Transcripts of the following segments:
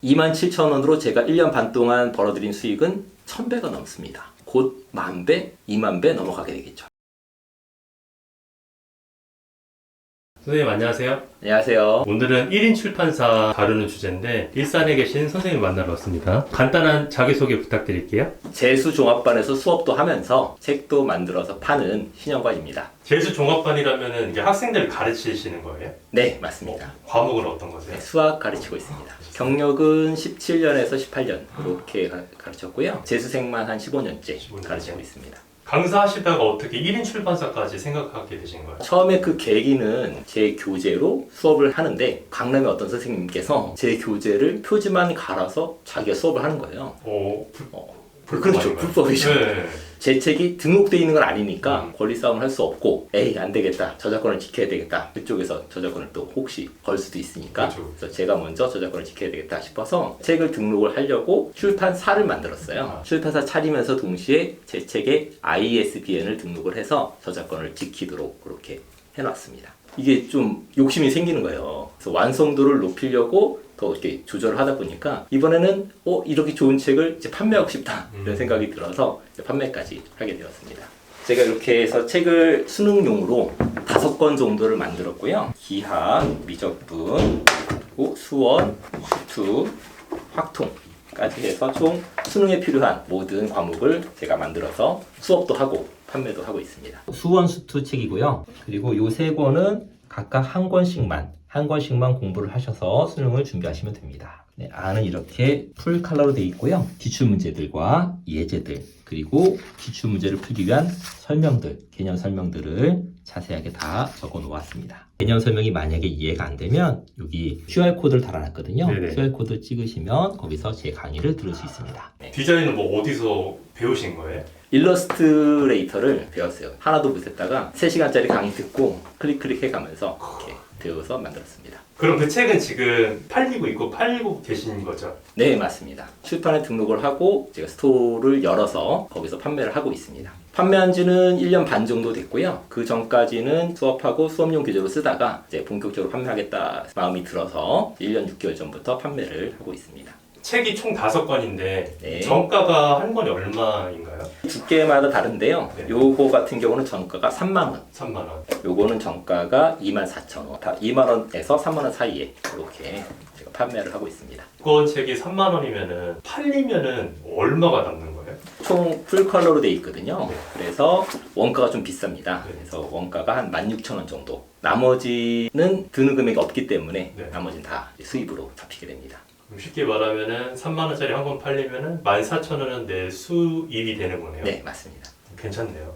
27,000원으로 제가 1년 반 동안 벌어들인 수익은 1,000배가 넘습니다. 곧 10,000배, 20,000배 넘어가게 되겠죠. 선생님 안녕하세요. 안녕하세요. 오늘은 1인 출판사 다루는 주제인데 일산에 계신 선생님 만나러 왔습니다. 간단한 자기소개 부탁드릴게요. 재수종합반에서 수업도 하면서 책도 만들어서 파는 신영관입니다. 재수종합반이라면 이게 학생들을 가르치시는 거예요? 네, 맞습니다. 과목은 어떤 거세요? 네, 수학 가르치고 있습니다. 경력은 17년에서 18년 그렇게 가르쳤고요. 재수생만 한 15년째 15년째. 가르치고 있습니다. 강사하시다가 어떻게 1인 출판사까지 생각하게 되신 거예요? 처음에 그 계기는 제 교재로 수업을 하는데 강남의 어떤 선생님께서 제 교재를 표지만 갈아서 자기가 수업을 하는 거예요. 그렇죠. 불법이죠. 네. 제 책이 등록되어 있는 건 아니니까 권리 싸움을 할 수 없고 에이 안 되겠다. 저작권을 지켜야 되겠다. 그쪽에서 저작권을 또 혹시 걸 수도 있으니까 그렇죠. 그래서 제가 먼저 저작권을 지켜야 되겠다 싶어서 책을 등록을 하려고 출판사를 만들었어요. 출판사 차리면서 동시에 제 책에 ISBN을 등록을 해서 저작권을 지키도록 그렇게 해놨습니다. 이게 좀 욕심이 생기는 거예요. 그래서 완성도를 높이려고 더 이렇게 조절을 하다 보니까 이번에는 이렇게 좋은 책을 이제 판매하고 싶다 이런 생각이 들어서 이제 판매까지 하게 되었습니다. 제가 이렇게 해서 책을 수능용으로 5권 정도를 만들었고요. 기하, 미적분, 그리고 수원, 수투, 확통까지 해서 총 수능에 필요한 모든 과목을 제가 만들어서 수업도 하고 판매도 하고 있습니다. 수원, 수투 책이고요. 그리고 요 3권은 각각 한 권씩만 공부를 하셔서 수능을 준비하시면 됩니다. 네, 안은 이렇게 풀 컬러로 되어 있고요. 기출 문제들과 예제들 그리고 기출 문제를 풀기 위한 설명들, 개념 설명들을 자세하게 다 적어 놓았습니다. 개념 설명이 만약에 이해가 안 되면 여기 QR코드를 달아놨거든요. 네네. QR코드 찍으시면 거기서 제 강의를 들을 수 있습니다. 네. 디자인은 뭐 어디서 배우신 거예요? 일러스트레이터를 배웠어요. 하나도 못했다가 3시간짜리 강의 듣고 클릭 해가면서 이렇게 배워서 만들었습니다. 그럼 그 책은 지금 팔리고 계신 거죠? 네, 맞습니다. 출판에 등록을 하고 제가 스토어를 열어서 거기서 판매를 하고 있습니다. 판매한 지는 1년 반 정도 됐고요. 그 전까지는 수업하고 수업용 교재로 쓰다가 이제 본격적으로 판매하겠다 마음이 들어서 1년 6개월 전부터 판매를 하고 있습니다. 책이 총 5권인데 네. 정가가 한 권이 얼마인가요? 두께마다 다른데요. 네. 요거 같은 경우는 정가가 3만 원. 3만 원. 요거는 정가가 24,000원. 다 2만 원에서 3만 원 사이에 이렇게 제가 판매를 하고 있습니다. 두꺼운 책이 3만 원이면은 팔리면은 얼마가 남는 거예요? 총 풀컬러로 돼 있거든요. 네. 그래서 원가가 좀 비쌉니다. 네. 그래서 원가가 한 16,000원 정도. 나머지는 드는 금액이 없기 때문에 네. 나머지는 다 수입으로 잡히게 됩니다. 그럼 쉽게 말하면은 3만 원짜리 한 권 팔리면은 14,000원은 내 수입이 되는 거네요. 네, 맞습니다. 괜찮네요.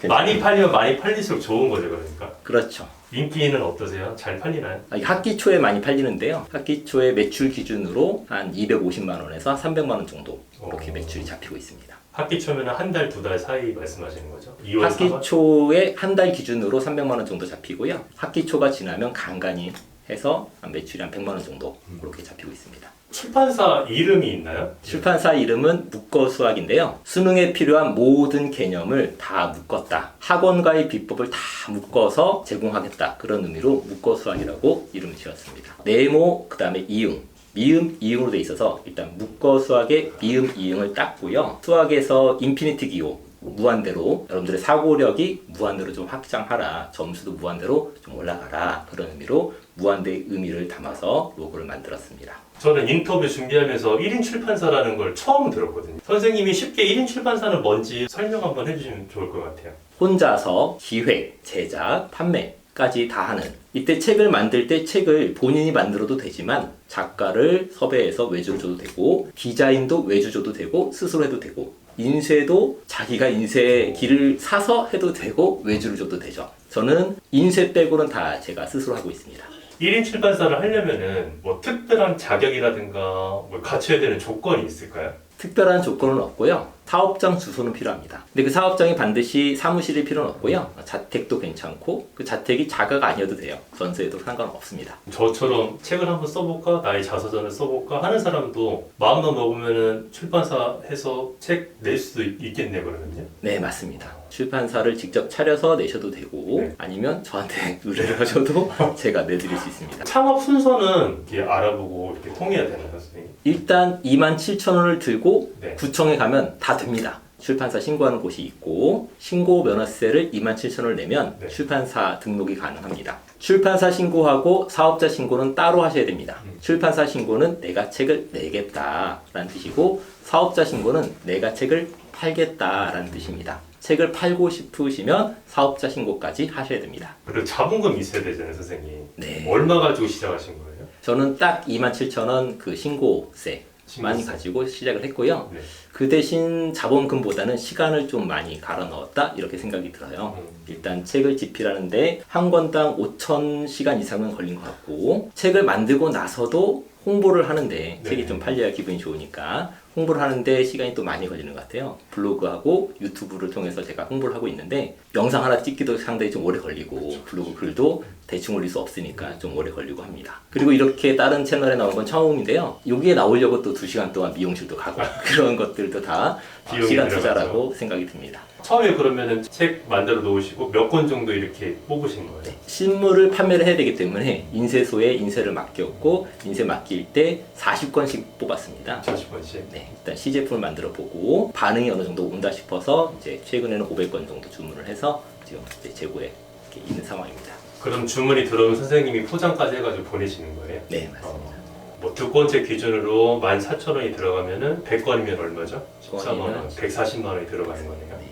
많이 팔리면 많이 팔릴수록 좋은 거죠, 그러니까. 그렇죠. 인기는 어떠세요? 잘 팔리나요? 학기 초에 많이 팔리는데요. 학기 초에 매출 기준으로 한 250만 원에서 300만 원 정도 그렇게 매출이 잡히고 있습니다. 학기 초면은 한 달, 2달 사이 말씀하시는 거죠? 2월, 학기 4월? 초에 한 달 기준으로 300만 원 정도 잡히고요. 학기 초가 지나면 간간히 해서 매출이 한 100만 원 정도 그렇게 잡히고 있습니다. 출판사 이름이 있나요? 출판사 이름은 묶어수학인데요. 수능에 필요한 모든 개념을 다 묶었다. 학원과의 비법을 다 묶어서 제공하겠다. 그런 의미로 묶어수학이라고 이름을 지었습니다. 네모, 그 다음에 이응. 미음, 이응으로 돼 있어서 일단 묶어수학의 미음, 이응을 땄고요. 수학에서 인피니트 기호, 무한대로 여러분들의 사고력이 무한대로 좀 확장하라. 점수도 무한대로 좀 올라가라. 그런 의미로 무한대의 의미를 담아서 로고를 만들었습니다. 저는 인터뷰 준비하면서 1인 출판사라는 걸 처음 들었거든요. 선생님이 쉽게 1인 출판사는 뭔지 설명 한번 해주시면 좋을 것 같아요. 혼자서 기획, 제작, 판매까지 다 하는 이때 책을 만들 때 책을 본인이 만들어도 되지만 작가를 섭외해서 외주를 줘도 되고 디자인도 외주 줘도 되고 스스로 해도 되고 인쇄도 자기가 인쇄 길을 사서 해도 되고 외주를 줘도 되죠. 저는 인쇄 빼고는 다 제가 스스로 하고 있습니다. 1인 출판사를 하려면은 뭐 특별한 자격이라든가 뭐 갖춰야 되는 조건이 있을까요? 특별한 조건은 없고요. 사업장 주소는 필요합니다. 근데 그 사업장이 반드시 사무실일 필요는 없고요. 자택도 괜찮고 그 자택이 자가가 아니어도 돼요. 전세에도 상관없습니다. 저처럼 책을 한번 써볼까, 나의 자서전을 써볼까 하는 사람도 마음만 먹으면은 출판사 해서 책 낼 수도 있겠네 그러면요? 네, 맞습니다. 출판사를 직접 차려서 내셔도 되고 네. 아니면 저한테 의뢰를 하셔도 제가 내드릴 수 있습니다. 창업 순서는 이렇게 알아보고 이렇게 통해야 되나요, 선생님? 일단 27,000원을 들고 네. 구청에 가면 다 됩니다. 출판사 신고하는 곳이 있고 신고 면허세를 27,000원을 내면 네. 출판사 등록이 가능합니다. 출판사 신고하고 사업자 신고는 따로 하셔야 됩니다. 출판사 신고는 내가 책을 내겠다라는 뜻이고 사업자 신고는 내가 책을 팔겠다라는 뜻입니다. 책을 팔고 싶으시면 사업자 신고까지 하셔야 됩니다. 그리고 자본금이 있어야 되잖아요, 선생님. 네. 얼마 가지고 시작하신 거예요? 저는 딱 27,000원 그 신고세만 신고세. 가지고 시작을 했고요. 네. 그 대신 자본금보다는 시간을 좀 많이 갈아 넣었다 이렇게 생각이 들어요. 일단 책을 집필하는데 한 권당 5,000시간 이상은 걸린 것 같고 책을 만들고 나서도 홍보를 하는데 네. 책이 좀 팔려야 기분이 좋으니까 홍보를 하는데 시간이 또 많이 걸리는 것 같아요. 블로그하고 유튜브를 통해서 제가 홍보를 하고 있는데 영상 하나 찍기도 상당히 좀 오래 걸리고 블로그 글도 대충 올릴 수 없으니까 좀 오래 걸리고 합니다. 그리고 이렇게 다른 채널에 나온 건 처음인데요. 여기에 나오려고 또 2시간 동안 미용실도 가고 그런 것들도 다 비용이 시간 들어가죠. 투자라고 생각이 듭니다. 처음에 그러면은 책 만들어 놓으시고 몇 권 정도 이렇게 뽑으신 거예요? 네. 신물을 판매를 해야 되기 때문에 인쇄소에 인쇄를 맡겼고 인쇄 맡길 때 40권씩 뽑았습니다. 40권씩? 네, 일단 시제품을 만들어 보고 반응이 어느 정도 온다 싶어서 이제 최근에는 500권 정도 주문을 해서 지금 이제 재고에 이렇게 있는 상황입니다. 그럼 주문이 들어오면 선생님이 포장까지 해가지고 보내시는 거예요? 네, 맞습니다. 뭐 두 번째 기준으로 14,000원이 들어가면은 100권이면 얼마죠? 14만 원, 140만 원이 들어가는 거네요. 네.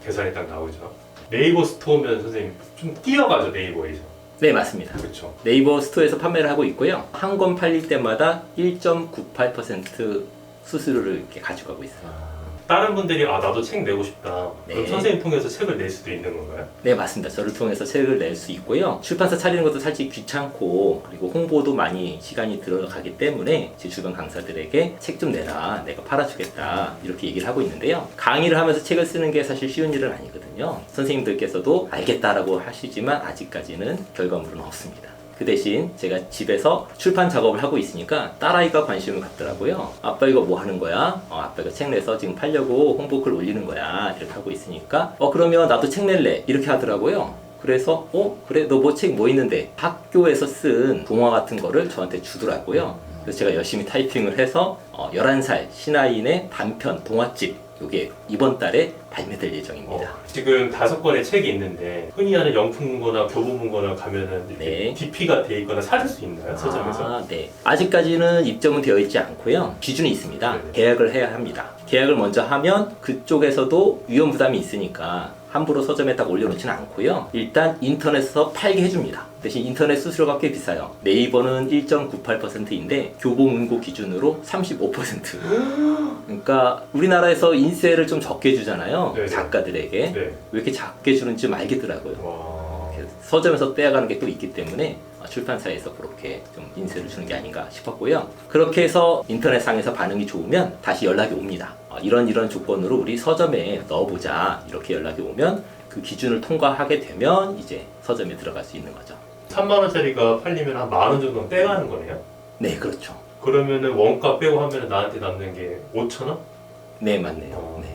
계산이 딱 나오죠. 네이버 스토어면 선생님 좀 뛰어가죠, 네이버에서. 네, 맞습니다. 그렇죠. 네이버 스토어에서 판매를 하고 있고요. 한 권 팔릴 때마다 1.98% 수수료를 이렇게 가져가고 있어요. 다른 분들이 나도 책 내고 싶다. 네. 그럼 선생님 통해서 책을 낼 수도 있는 건가요? 네, 맞습니다. 저를 통해서 책을 낼 수 있고요. 출판사 차리는 것도 사실 귀찮고 그리고 홍보도 많이 시간이 들어가기 때문에 제 주변 강사들에게 책 좀 내라. 내가 팔아주겠다. 이렇게 얘기를 하고 있는데요. 강의를 하면서 책을 쓰는 게 사실 쉬운 일은 아니거든요. 선생님들께서도 알겠다라고 하시지만 아직까지는 결과물은 없습니다. 그 대신 제가 집에서 출판 작업을 하고 있으니까 딸아이가 관심을 갖더라고요. 아빠 이거 뭐 하는 거야? 아빠 이거 책 내서 지금 팔려고 홍보글 올리는 거야. 이렇게 하고 있으니까 그러면 나도 책 낼래. 이렇게 하더라고요. 그래서 그래 너 뭐 책 뭐 있는데 학교에서 쓴 동화 같은 거를 저한테 주더라고요. 그래서 제가 열심히 타이핑을 해서 11살 신하인의 단편 동화집 이게 이번 달에 발매될 예정입니다. 지금 5권의 책이 있는데 흔히 하는 영풍문고나 교보문고나 가면은 이렇게 네. DP가 돼 있거나 찾을 수 있나요? 서점에서? 네. 아직까지는 입점은 되어 있지 않고요. 기준이 있습니다. 네네. 계약을 해야 합니다. 계약을 먼저 하면 그쪽에서도 위험 부담이 있으니까 함부로 서점에 딱 올려놓지는 않고요. 일단 인터넷에서 팔게 해줍니다. 대신 인터넷 수수료가 꽤 비싸요. 네이버는 1.98%인데 교보문고 기준으로 35%. 그러니까 우리나라에서 인세를 좀 적게 주잖아요. 네네. 작가들에게. 네. 왜 이렇게 작게 주는지 좀 알겠더라고요. 와. 서점에서 떼어가는 게 또 있기 때문에 출판사에서 그렇게 좀 인세를 주는 게 아닌가 싶었고요. 그렇게 해서 인터넷상에서 반응이 좋으면 다시 연락이 옵니다. 이런 조건으로 우리 서점에 넣어보자. 이렇게 연락이 오면 그 기준을 통과하게 되면 이제 서점에 들어갈 수 있는 거죠. 3만 원짜리가 팔리면 한 10,000원 정도 떼가는 거네요? 네, 그렇죠. 그러면은 원가 빼고 하면 나한테 남는 게 5,000원? 네, 맞네요. 네.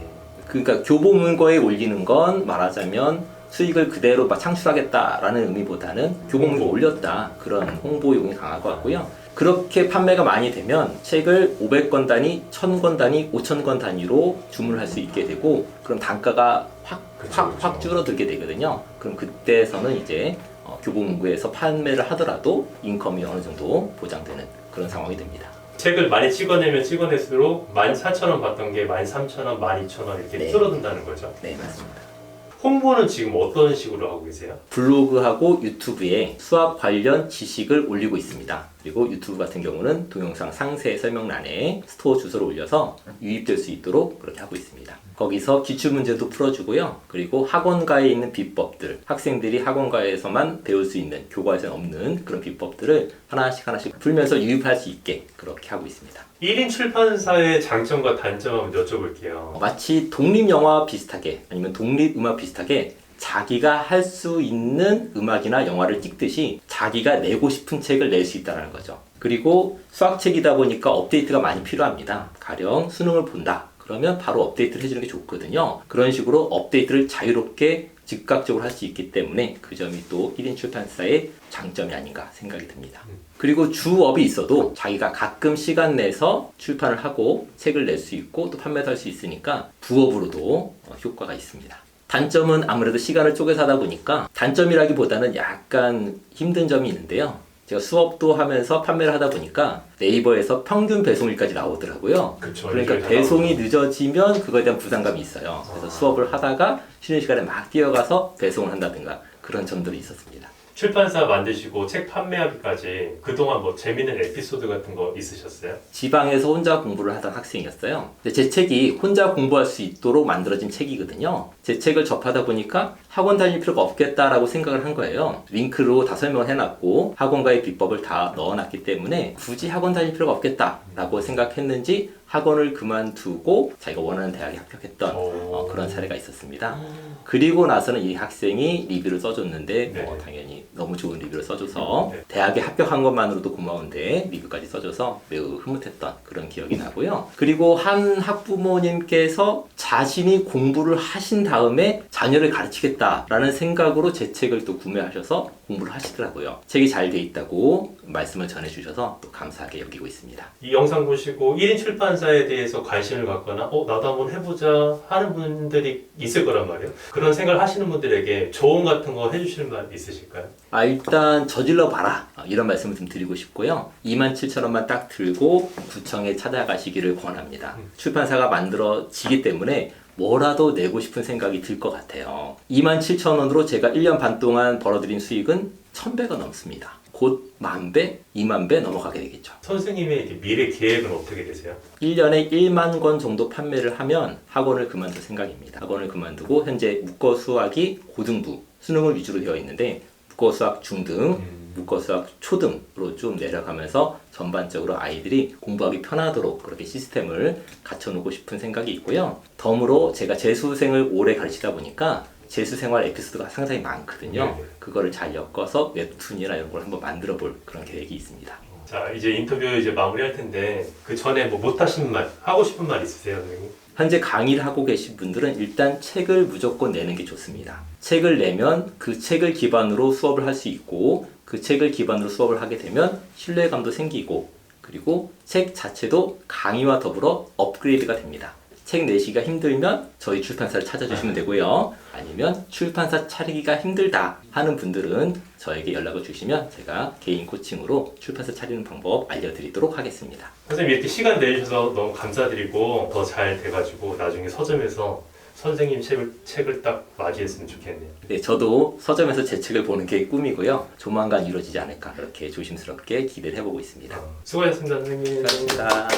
그러니까 교보문고에 올리는 건 말하자면 수익을 그대로 막 창출하겠다라는 의미보다는 교보문고에 올렸다. 그런 홍보용이 강할 것 같고요. 그렇게 판매가 많이 되면 책을 500권 단위, 1000권 단위, 5000권 단위로 주문을 할 수 있게 되고 그럼 단가가 확 줄어들게 되거든요. 그럼 그때서는 이제 교보문고에서 판매를 하더라도 인컴이 어느 정도 보장되는 그런 상황이 됩니다. 책을 많이 찍어내면 찍어낼수록 14,000원 받던 게 13,000원, 12,000원 이렇게 네. 줄어든다는 거죠. 네, 맞습니다. 홍보는 지금 어떤 식으로 하고 계세요? 블로그하고 유튜브에 수학 관련 지식을 올리고 있습니다. 그리고 유튜브 같은 경우는 동영상 상세 설명란에 스토어 주소를 올려서 유입될 수 있도록 그렇게 하고 있습니다. 거기서 기출문제도 풀어주고요. 그리고 학원가에 있는 비법들, 학생들이 학원가에서만 배울 수 있는, 교과서에 없는 그런 비법들을 하나씩 풀면서 유입할 수 있게 그렇게 하고 있습니다. 1인 출판사의 장점과 단점 한번 여쭤볼게요. 마치 독립영화 비슷하게 아니면 독립음악 비슷하게 자기가 할 수 있는 음악이나 영화를 찍듯이 자기가 내고 싶은 책을 낼 수 있다는 거죠. 그리고 수학책이다 보니까 업데이트가 많이 필요합니다. 가령 수능을 본다. 그러면 바로 업데이트를 해주는 게 좋거든요. 그런 식으로 업데이트를 자유롭게 즉각적으로 할 수 있기 때문에 그 점이 또 1인 출판사의 장점이 아닌가 생각이 듭니다. 그리고 주업이 있어도 자기가 가끔 시간 내서 출판을 하고 책을 낼 수 있고 또 판매도 할 수 있으니까 부업으로도 효과가 있습니다. 단점은 아무래도 시간을 쪼개서 하다 보니까 단점이라기보다는 약간 힘든 점이 있는데요. 제가 수업도 하면서 판매를 하다 보니까 네이버에서 평균 배송일까지 나오더라고요. 그쵸, 그러니까 배송이 늦어지면 그거에 대한 부담감이 있어요. 그래서 수업을 하다가 쉬는 시간에 막 뛰어가서 배송을 한다든가 그런 점들이 있었습니다. 출판사 만드시고 책 판매하기까지 그동안 뭐 재밌는 에피소드 같은 거 있으셨어요? 지방에서 혼자 공부를 하던 학생이었어요. 근데 제 책이 혼자 공부할 수 있도록 만들어진 책이거든요. 제 책을 접하다 보니까 학원 다닐 필요가 없겠다라고 생각을 한 거예요. 링크로 다 설명을 해놨고 학원가의 비법을 다 넣어놨기 때문에 굳이 학원 다닐 필요가 없겠다라고 생각했는지 학원을 그만두고 자기가 원하는 대학에 합격했던 그런 사례가 있었습니다. 그리고 나서는 이 학생이 리뷰를 써줬는데 네. 당연히 너무 좋은 리뷰를 써줘서 네. 대학에 합격한 것만으로도 고마운데 리뷰까지 써줘서 매우 흐뭇했던 그런 기억이 나고요. 그리고 한 학부모님께서 자신이 공부를 하신 다음에 자녀를 가르치겠다라는 생각으로 제 책을 또 구매하셔서 공부를 하시더라고요. 책이 잘 돼 있다고 말씀을 전해주셔서 또 감사하게 여기고 있습니다. 이 영상 보시고 1인 출판사에 대해서 관심을 갖거나 나도 한번 해보자 하는 분들이 있을 거란 말이에요. 그런 생각을 하시는 분들에게 조언 같은 거 해주실 말 있으실까요? 일단 저질러 봐라 이런 말씀을 좀 드리고 싶고요. 27,000원만 딱 들고 구청에 찾아가시기를 권합니다. 출판사가 만들어지기 때문에 뭐라도 내고 싶은 생각이 들 것 같아요. 27,000원으로 제가 1년 반 동안 벌어들인 수익은 1,000배가 넘습니다. 곧 10,000배, 20,000배 넘어가게 되겠죠. 선생님의 미래 계획은 어떻게 되세요? 1년에 1만 권 정도 판매를 하면 학원을 그만둘 생각입니다. 학원을 그만두고 현재 국어 수학이 고등부, 수능을 위주로 되어 있는데 국어 수학 중등, 국어 수학 초등으로 좀 내려가면서 전반적으로 아이들이 공부하기 편하도록 그렇게 시스템을 갖춰놓고 싶은 생각이 있고요. 덤으로 제가 재수생을 오래 가르치다 보니까 재수생활 에피소드가 상당히 많거든요. 네. 그거를 잘 엮어서 웹툰이나 이런 걸 한번 만들어 볼 그런 계획이 있습니다. 자, 이제 인터뷰 이제 마무리할 텐데 그 전에 뭐 못하신 말, 하고 싶은 말 있으세요, 선생님? 현재 강의를 하고 계신 분들은 일단 책을 무조건 내는 게 좋습니다. 책을 내면 그 책을 기반으로 수업을 할 수 있고 그 책을 기반으로 수업을 하게 되면 신뢰감도 생기고 그리고 책 자체도 강의와 더불어 업그레이드가 됩니다. 책 내시기가 힘들면 저희 출판사를 찾아주시면 되고요. 아니면 출판사 차리기가 힘들다 하는 분들은 저에게 연락을 주시면 제가 개인 코칭으로 출판사 차리는 방법 알려드리도록 하겠습니다. 선생님 이렇게 시간 내주셔서 너무 감사드리고 더 잘 돼가지고 나중에 서점에서 선생님 책을 딱 맞이했으면 좋겠네요. 네, 저도 서점에서 제 책을 보는 게 꿈이고요. 조만간 이루어지지 않을까 그렇게 조심스럽게 기대를 해보고 있습니다. 수고하셨습니다, 선생님. 감사합니다.